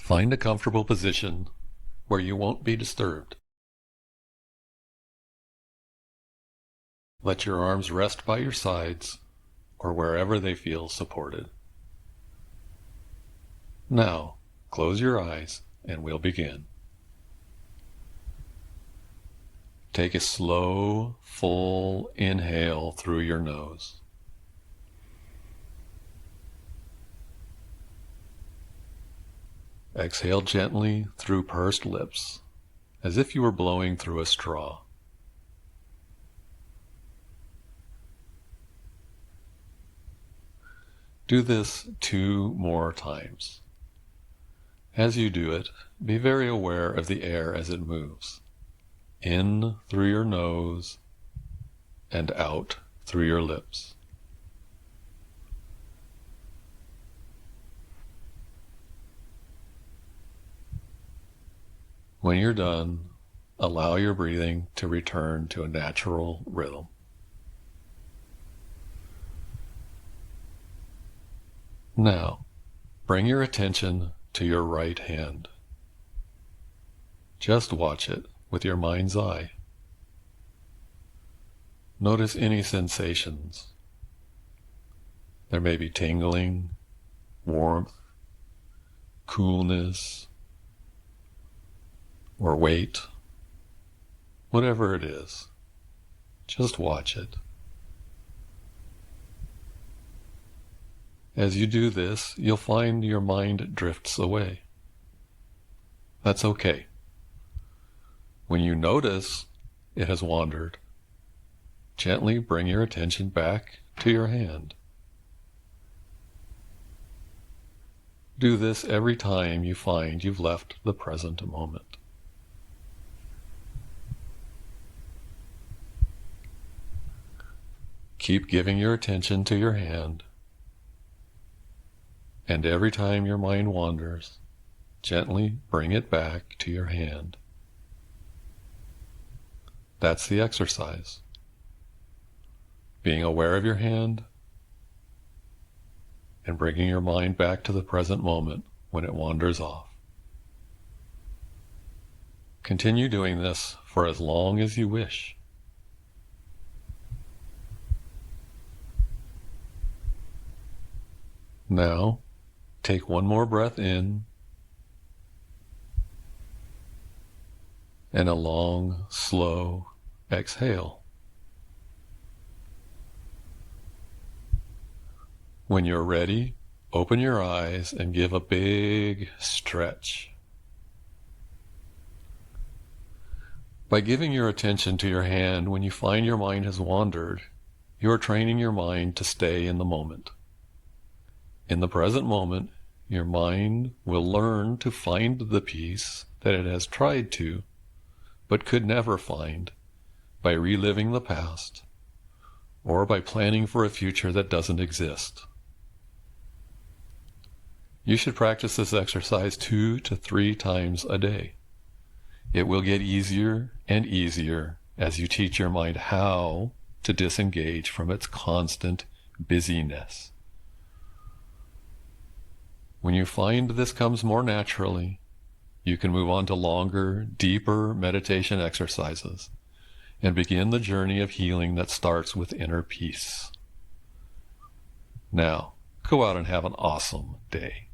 Find a comfortable position where you won't be disturbed. Let your arms rest by your sides or wherever they feel supported. Now, close your eyes and we'll begin. Take a slow, full inhale through your nose. Exhale gently through pursed lips, as if you were blowing through a straw. Do this 2 more times. As you do it, be very aware of the air as it moves, in through your nose and out through your lips. When you're done, allow your breathing to return to a natural rhythm. Now, bring your attention to your right hand. Just watch it with your mind's eye. Notice any sensations. There may be tingling, warmth, coolness, or weight. Whatever it is, just watch it. As you do this, you'll find your mind drifts away. That's okay. When you notice it has wandered, gently bring your attention back to your hand. Do this every time you find you've left the present moment. Keep giving your attention to your hand, and every time your mind wanders, gently bring it back to your hand. That's the exercise. Being aware of your hand and bringing your mind back to the present moment when it wanders off. Continue doing this for as long as you wish. Now, take one more breath in and a long, slow exhale. When you're ready, open your eyes and give a big stretch. By giving your attention to your hand when you find your mind has wandered, you are training your mind to stay in the moment. In the present moment, your mind will learn to find the peace that it has tried to, but could never find, by reliving the past, or by planning for a future that doesn't exist. You should practice this exercise 2 to 3 times a day. It will get easier and easier as you teach your mind how to disengage from its constant busyness. When you find this comes more naturally, you can move on to longer, deeper meditation exercises and begin the journey of healing that starts with inner peace. Now, go out and have an awesome day.